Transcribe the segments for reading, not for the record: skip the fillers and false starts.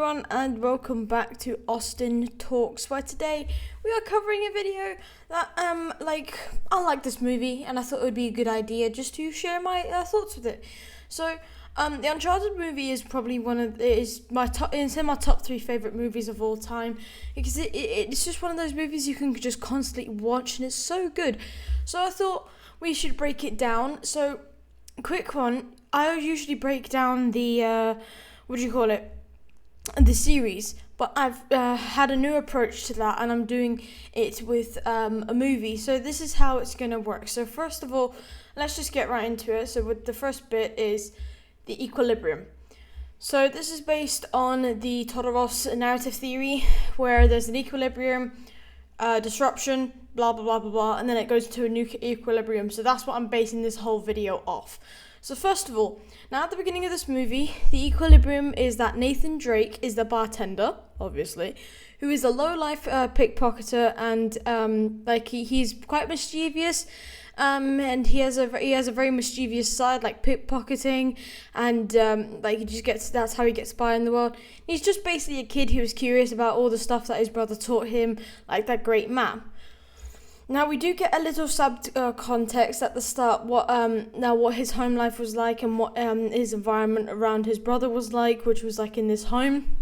everyone, and welcome back to AustinTalks, where today we are covering a video that I like this movie, and I thought it would be a good idea just to share my thoughts with it. So, the Uncharted movie is probably it's in my top 3 favorite movies of all time, because it's just one of those movies you can just constantly watch, and it's so good. So I thought we should break it down. So, quick one. I usually break down the the series, but I've had a new approach to that, and I'm doing it with a movie. So this is how it's gonna work. So first of all, let's just get right into it. So with the first bit is the equilibrium. So this is based on the Todorow's narrative theory, where there's an equilibrium, disruption, blah blah blah blah blah, and then it goes to a new equilibrium. So that's what I'm basing this whole video off. So first of all, now at the beginning of this movie, the equilibrium is that Nathan Drake is the bartender, obviously, who is a low-life pickpocketer, and he's quite mischievous, and he has a very mischievous side, like pickpocketing, and that's how he gets by in the world. He's just basically a kid who was curious about all the stuff that his brother taught him, like that great man. Now we do get a little context at the start what his home life was like, and what his environment around his brother was like, which was like in this home.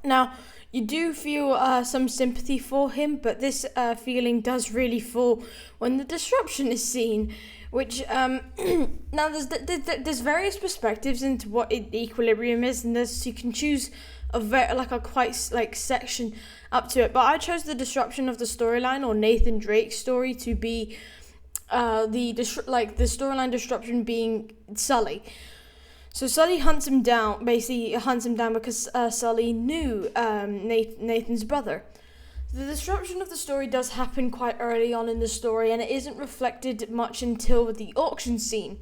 Now you do feel some sympathy for him, but this feeling does really fall when the disruption is seen, which now there's various perspectives into what equilibrium is, and you can choose section up to it, but I chose the disruption of the storyline, or Nathan Drake's story, to be the storyline disruption being Sully. So Sully hunts him down because Sully knew Nathan's brother. The disruption of the story does happen quite early on in the story, and it isn't reflected much until the auction scene.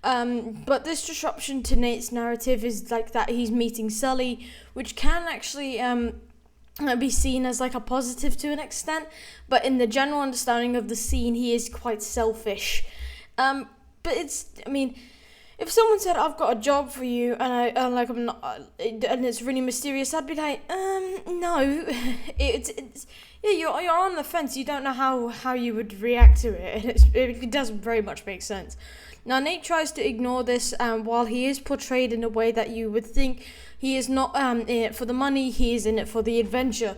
But this disruption to Nate's narrative is like that he's meeting Sully, which can actually be seen as like a positive to an extent, but in the general understanding of the scene, he is quite selfish. But if someone said, "I've got a job for you," and it's really mysterious, I'd be like, no, you're on the fence. You don't know how you would react to it, and it doesn't very much make sense. Now, Nate tries to ignore this, while he is portrayed in a way that you would think he is not in it for the money, he is in it for the adventure.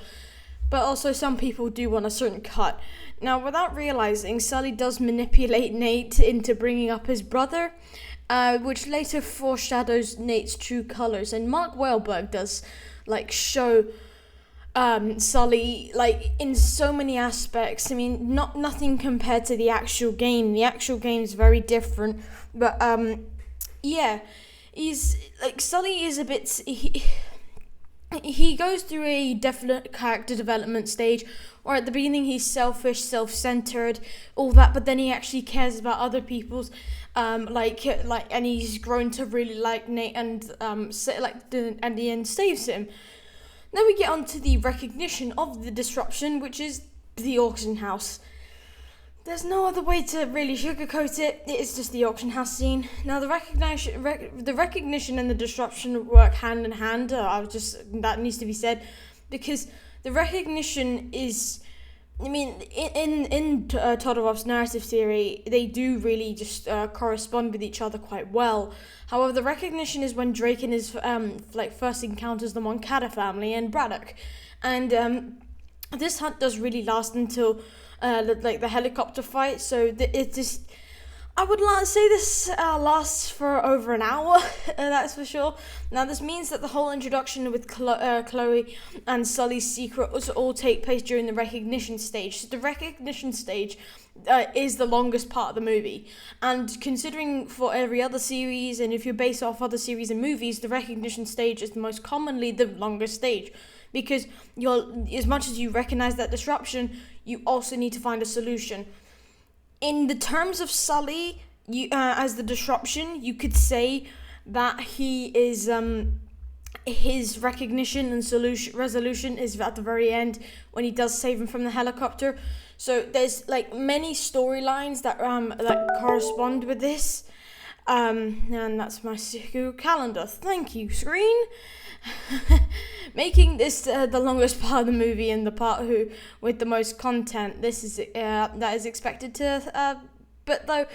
But also, some people do want a certain cut. Now, without realizing, Sully does manipulate Nate into bringing up his brother, which later foreshadows Nate's true colors. And Mark Wahlberg does show Sully in so many aspects. I mean, nothing compared to the actual game. The actual game is very different, but he's Sully is a bit. He goes through a definite character development stage, or at the beginning he's selfish, self-centered, all that, but then he actually cares about other people's, and he's grown to really like Nate, and at the end saves him. Then we get on to the recognition of the disruption, which is the auction house. There's no other way to really sugarcoat it. It is just the auction house scene. Now, the recognition and the disruption work hand in hand. That needs to be said, because the recognition is, in Todorow's narrative theory, they do really just correspond with each other quite well. However, the recognition is when Drake and his first encounters the Moncada family and Braddock, and this hunt does really last until the helicopter fight. So I would say this lasts for over an hour, that's for sure. Now, this means that the whole introduction with Chloe and Sully's secret all take place during the recognition stage. So the recognition stage is the longest part of the movie. And considering for every other series, and if you're based off other series and movies, the recognition stage is most commonly the longest stage. Because as much as you recognize that disruption, you also need to find a solution. In the terms of Sully, as the disruption, you could say that he is his recognition and resolution is at the very end when he does save him from the helicopter. So there's many storylines that correspond with this. And that's my Google Calendar. Thank you, screen. Making this the longest part of the movie and the part with the most content. This is that is expected to. But though,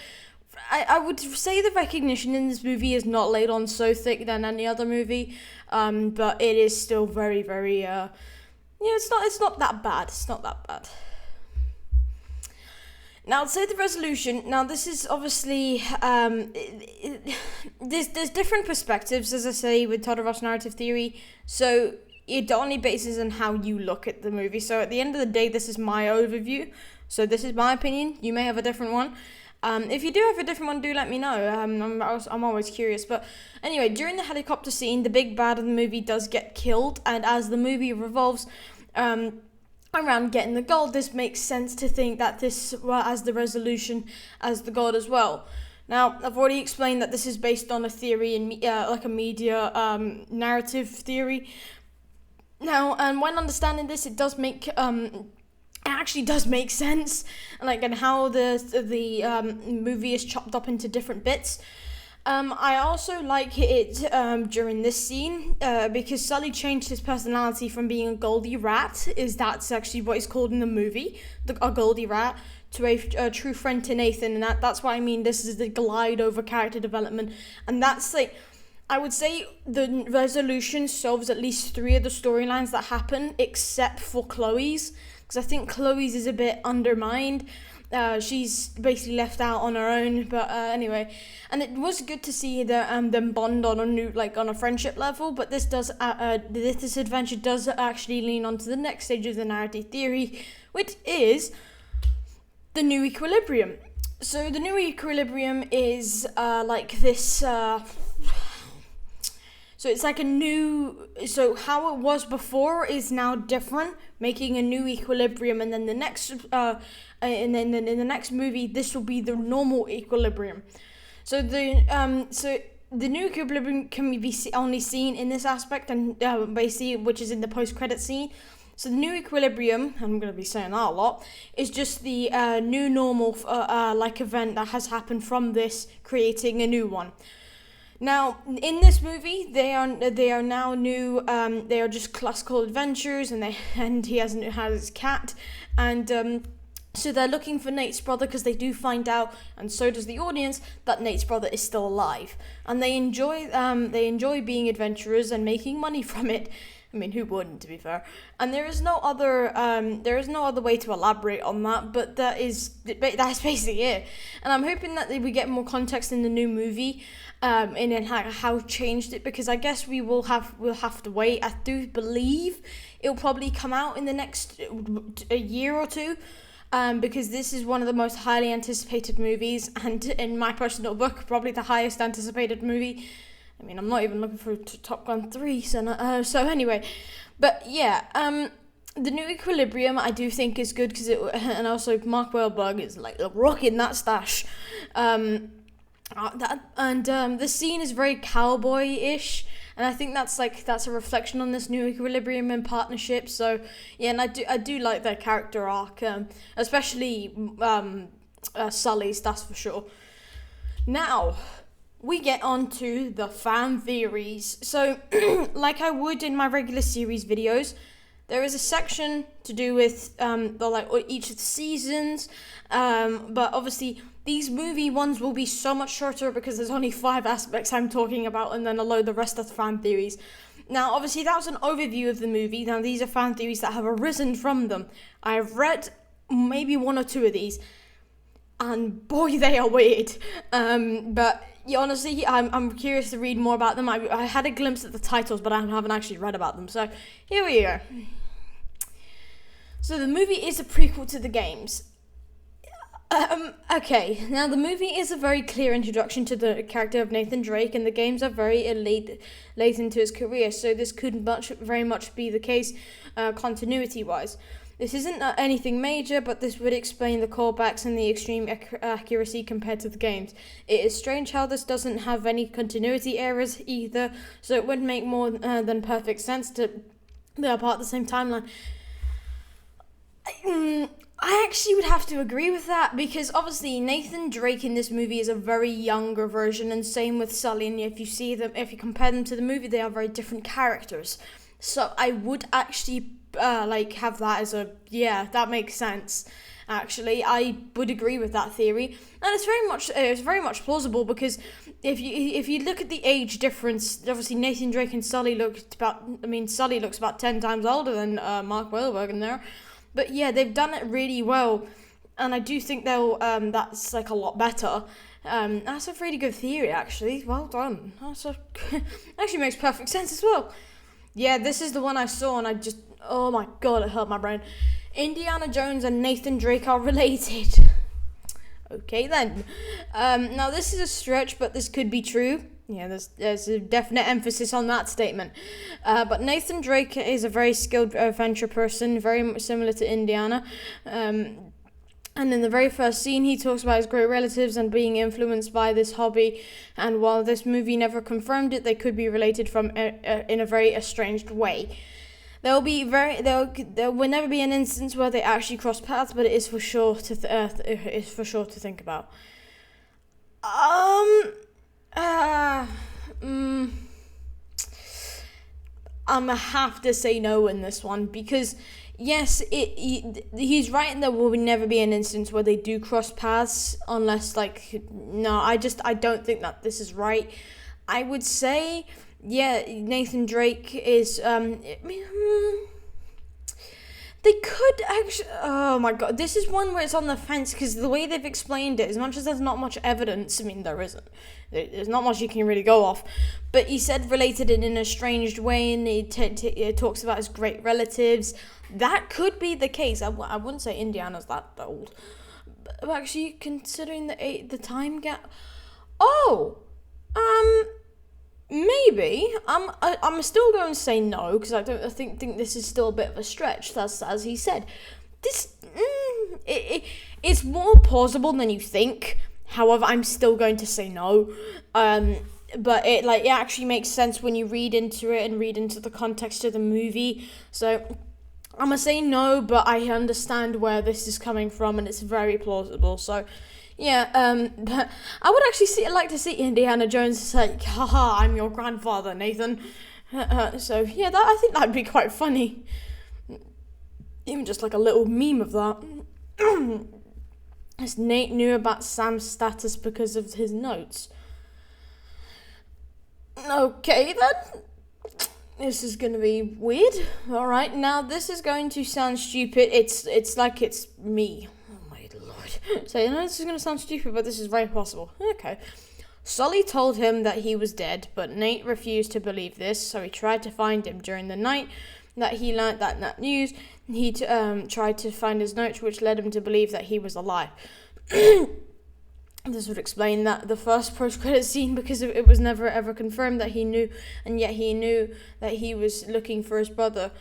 I would say the recognition in this movie is not laid on so thick than any other movie. But it is still very, very. It's not that bad. It's not that bad. Now, to say the resolution, now this is obviously, there's different perspectives, as I say, with Total Rush narrative theory, so it only bases on how you look at the movie. So at the end of the day, this is my overview, so this is my opinion. You may have a different one. If you do have a different one, do let me know. I'm always curious. But anyway, during the helicopter scene, the big bad of the movie does get killed, and as the movie revolves, around getting the gold, this makes sense to think that this as the resolution as the gold as well. Now, I've already explained that this is based on a theory in like a media narrative theory. Now, and when understanding this, it does make it actually does make sense, and how the movie is chopped up into different bits. I also like it during this scene because Sully changed his personality from being a Goldie Rat, that's actually what he's called in the movie, a Goldie Rat, to a true friend to Nathan, and that's why I mean this is the glide over character development, and that's like, I would say the resolution solves at least 3 of the storylines that happen, except for Chloe's, because I think Chloe's is a bit undermined. She's basically left out on her own, but anyway, and it was good to see them bond on a friendship level. But this adventure does actually lean onto the next stage of the narrative theory, which is the new equilibrium. So the new equilibrium is like this. So it's like so how it was before is now different, making a new equilibrium, and then the next, and then in the next movie, this will be the normal equilibrium. So the new equilibrium can be only seen in this aspect, and basically, which is in the post-credit scene. So the new equilibrium, and I'm going to be saying that a lot, is just the new normal event that has happened from this, creating a new one. Now, in this movie, they are now new. They are just classical adventures, and he has his cat, and so they're looking for Nate's brother because they do find out, and so does the audience, that Nate's brother is still alive, and they enjoy being adventurers and making money from it. I mean, who wouldn't, to be fair? And there is no other way to elaborate on that, but that's basically it. And I'm hoping that we get more context in the new movie, in how changed it, because I guess we'll have to wait. I do believe it'll probably come out in the next a year or two, because this is one of the most highly anticipated movies, and in my personal book, probably the highest anticipated movie. I mean, I'm not even looking for Top Gun 3, so anyway. But yeah, the new equilibrium I do think is good, because and also Mark Wahlberg is like rocking that stash. The scene is very cowboy-ish, and I think that's a reflection on this new equilibrium and partnership. So yeah, and I do like their character arc, especially Sully's, that's for sure. Now, we get on to the fan theories. So, like I would in my regular series videos, there is a section to do with each of the seasons, but obviously these movie ones will be so much shorter because there's only 5 aspects I'm talking about, and then a load the rest of the fan theories. Now, obviously that was an overview of the movie. Now these are fan theories that have arisen from them. I've read maybe 1 or 2 of these, and boy, they are weird. But yeah, honestly, I'm curious to read more about them. I had a glimpse at the titles, but I haven't actually read about them. So here we go. So the movie is a prequel to the games. Okay, now the movie is a very clear introduction to the character of Nathan Drake, and the games are very late into his career, so this could very much be the case continuity-wise. This isn't anything major, but this would explain the callbacks and the extreme accuracy compared to the games. It is strange how this doesn't have any continuity errors either, so it would make more than perfect sense to they are part of the same timeline. I actually would have to agree with that because obviously Nathan Drake in this movie is a very younger version, and same with Sully. And if you compare them to the movie, they are very different characters. So I would actually have that as that makes sense. Actually, I would agree with that theory, and it's very much plausible because if you look at the age difference, obviously Nathan Drake and Sully Sully looks about 10 times older than Mark Wahlberg in there. But yeah, they've done it really well, and I do think that's like a lot better. That's a really good theory, actually. Well done. Actually makes perfect sense as well. Yeah, this is the one I saw, and oh my god, it hurt my brain. Indiana Jones and Nathan Drake are related. Okay then. Now this is a stretch, but this could be true. Yeah, there's a definite emphasis on that statement. But Nathan Drake is a very skilled adventure person, very much similar to Indiana. And in the very first scene, he talks about his great relatives and being influenced by this hobby. And while this movie never confirmed it, they could be related in a very estranged way. There will never be an instance where they actually cross paths, but it is for sure to think about. I'm gonna have to say no in this one because yes, he's right, and there will never be an instance where they do cross paths unless I don't think that this is right. I would say Nathan Drake is they could actually. Oh my god, this is one where it's on the fence because the way they've explained it, as much as there's not much evidence, there isn't. There's not much you can really go off. But he said related in an estranged way, and he talks about his great relatives. That could be the case. I wouldn't say Indiana's that old, but actually considering the time gap. Maybe. I'm still going to say no because I think this is still a bit of a stretch. That's as he said. This it's more plausible than you think. However, I'm still going to say no. But it actually makes sense when you read into it and read into the context of the movie. So I'm gonna say no, but I understand where this is coming from, and it's very plausible. So. Yeah, but I would actually like to see Indiana Jones say, haha, I'm your grandfather, Nathan. So, yeah, I think that'd be quite funny. Even just like a little meme of that. As Nate knew about Sam's status because of his notes. Okay, then. This is going to be weird. Alright, now this is going to sound stupid. It's like it's me. So I know this is going to sound stupid, but this is very possible. Okay. Sully told him that he was dead, but Nate refused to believe this, so he tried to find him. During the night that he learnt that news, he tried to find his notes, which led him to believe that he was alive. This would explain that the first post-credit scene, because it was never ever confirmed that he knew, and yet he knew that he was looking for his brother.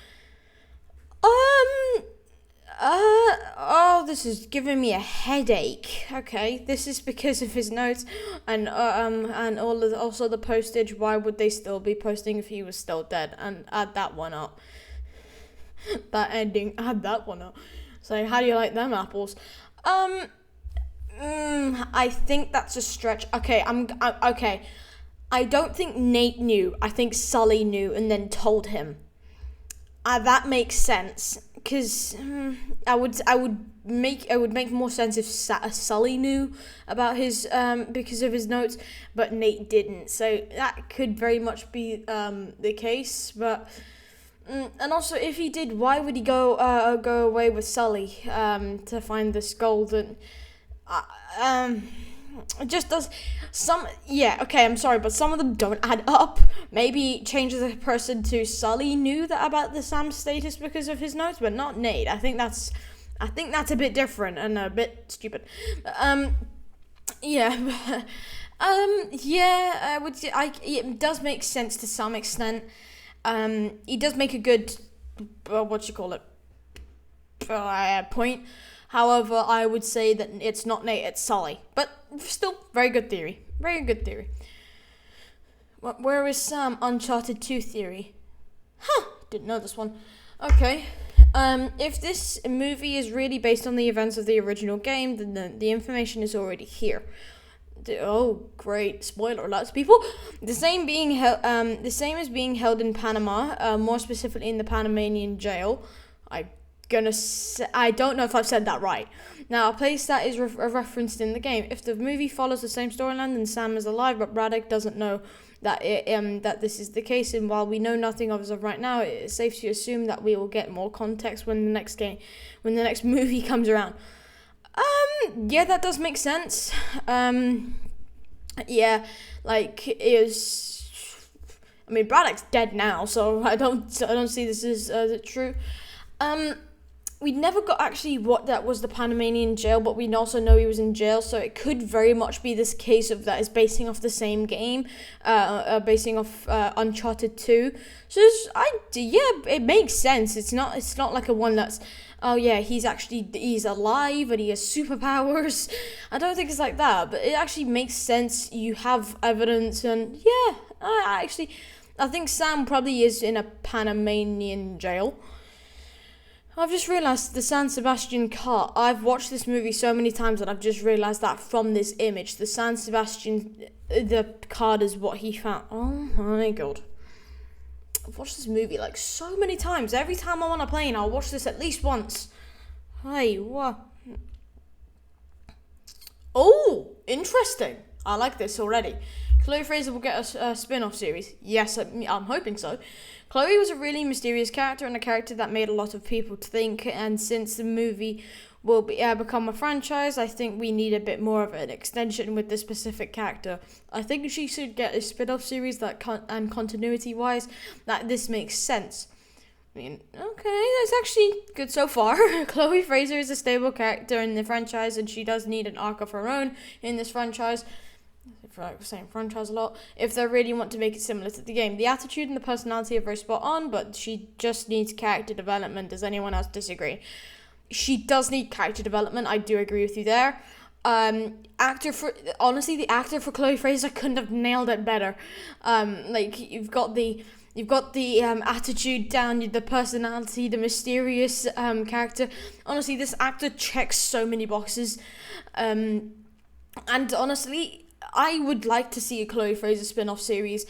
This is giving me a headache. Okay, this is because of his notes and also the postage. Why would they still be posting if he was still dead? And add that one up. That ending, add that one up. So how do you like them apples? I think that's a stretch. Okay, okay. I don't think Nate knew. I think Sully knew and then told him. That makes sense. Because I would make more sense if Sully knew about his because of his notes, but Nate didn't. So that could very much be the case. But and also, if he did, why would he go away with Sully to find this gold? And it just does some. Yeah, okay, I'm sorry, but some of them don't add up. Maybe change the person to Sully knew that about the Sam status because of his notes, but not Nate. I think that's a bit different and a bit stupid. Yeah, I would say it does make sense to some extent. He does make a good point. However, I would say that it's not Nate, it's Sully. But still, very good theory. Very good theory. Where is Sam? Uncharted 2 theory. Didn't know this one. Okay. If this movie is really based on the events of the original game, then the information is already here. Oh, great! Spoiler alerts, people. The same is being held in Panama, more specifically in the Panamanian jail. I don't know if I've said that right. Now, a place that is referenced in the game. If the movie follows the same storyline, then Sam is alive, but Braddock doesn't know that that this is the case. And while we know nothing of as of right now, it's safe to assume that we will get more context when the next movie comes around. Yeah, that does make sense. Yeah, like I mean, Braddock's dead now, so I don't see this as true. We never got actually what that was the Panamanian jail, but we also know he was in jail, so it could very much be this case of that is basing off the same game, basing off Uncharted 2. So it makes sense. It's not like a one that's, oh yeah, he's alive and he has superpowers. I don't think it's like that, but it actually makes sense. You have evidence, and yeah, I think Sam probably is in a Panamanian jail. I've just realised the San Sebastian car. I've watched this movie so many times that I've just realised that from this image. The San Sebastian, the card is what he found. Oh my god. I've watched this movie like so many times. Every time I'm on a plane, I'll watch this at least once. Hey, what? Oh, interesting. I like this already. Chloe Fraser will get a spin-off series. Yes, I'm hoping so. Chloe was a really mysterious character and a character that made a lot of people think, and since the movie will become a franchise, I think we need a bit more of an extension with this specific character. I think she should get a spin-off series and continuity-wise, that this makes sense. I mean, okay, that's actually good so far. Chloe Fraser is a stable character in the franchise, and she does need an arc of her own in this franchise. I feel like we're saying franchise a lot. If they really want to make it similar to the game, the attitude and the personality are very spot on, but she just needs character development. Does anyone else disagree? She does need character development. I do agree with you there. The actor for Chloe Fraser couldn't have nailed it better. You've got the attitude down, the personality, the mysterious character. Honestly, this actor checks so many boxes. And honestly, I would like to see a Chloe Fraser spin-off series,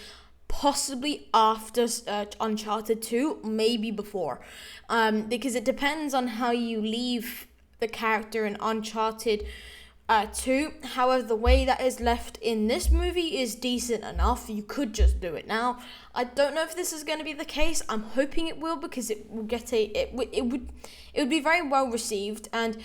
possibly after Uncharted 2, maybe before. Because it depends on how you leave the character in Uncharted 2. However, the way that is left in this movie is decent enough. You could just do it now. I don't know if this is going to be the case. I'm hoping it will, because it will get it would be very well received, and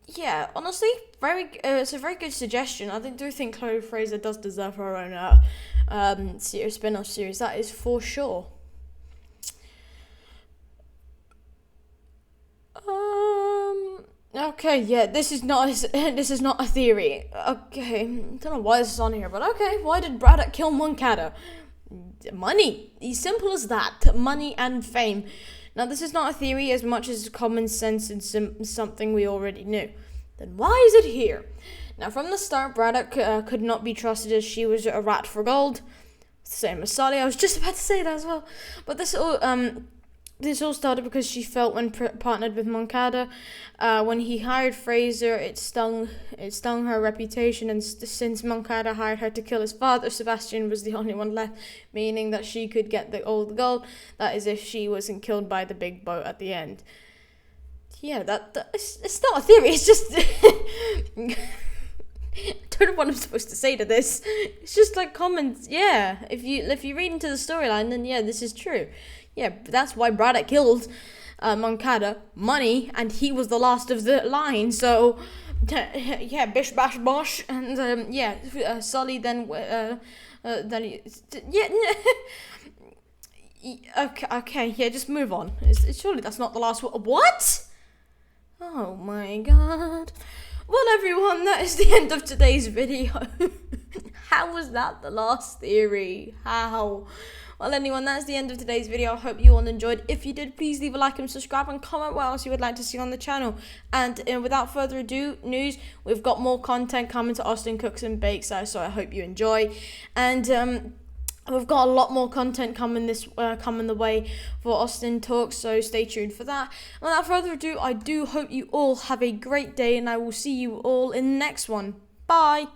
yeah, honestly, it's a very good suggestion. I do think Chloe Fraser does deserve her own spin-off series. That is for sure. Okay, yeah, this is not a theory. Okay, I don't know why this is on here, but okay, why did Braddock kill Moncada? Money. As simple as that. Money and fame. Now, this is not a theory as much as common sense and something we already knew. Then why is it here? Now, from the start, Braddock could not be trusted, as she was a rat for gold. Same as Sully. I was just about to say that as well. But this all started because she felt when partnered with Moncada. When he hired Fraser, it stung her reputation, and since Moncada hired her to kill his father, Sebastian was the only one left, meaning that she could get all the gold. That is, if she wasn't killed by the big boat at the end. Yeah, it's not a theory. It's just I don't know what I'm supposed to say to this. It's just like comments. Yeah, if you read into the storyline, then yeah, this is true. Yeah, that's why Braddock killed Moncada. Money, and he was the last of the line. So yeah, bish bash bosh, and Sully then okay, yeah, just move on. Surely that's not the last one. What? Oh my god. Well, everyone, that is the end of today's video. How was that the last theory? How? Well, anyone, that's the end of today's video. I hope you all enjoyed. If you did, please leave a like and subscribe, and comment what else you would like to see on the channel. And without further ado, we've got more content coming to Austin Cooks and Bakes, so I hope you enjoy. And We've got a lot more content coming the way for Austin Talks, so stay tuned for that. Without further ado, I do hope you all have a great day, and I will see you all in the next one. Bye!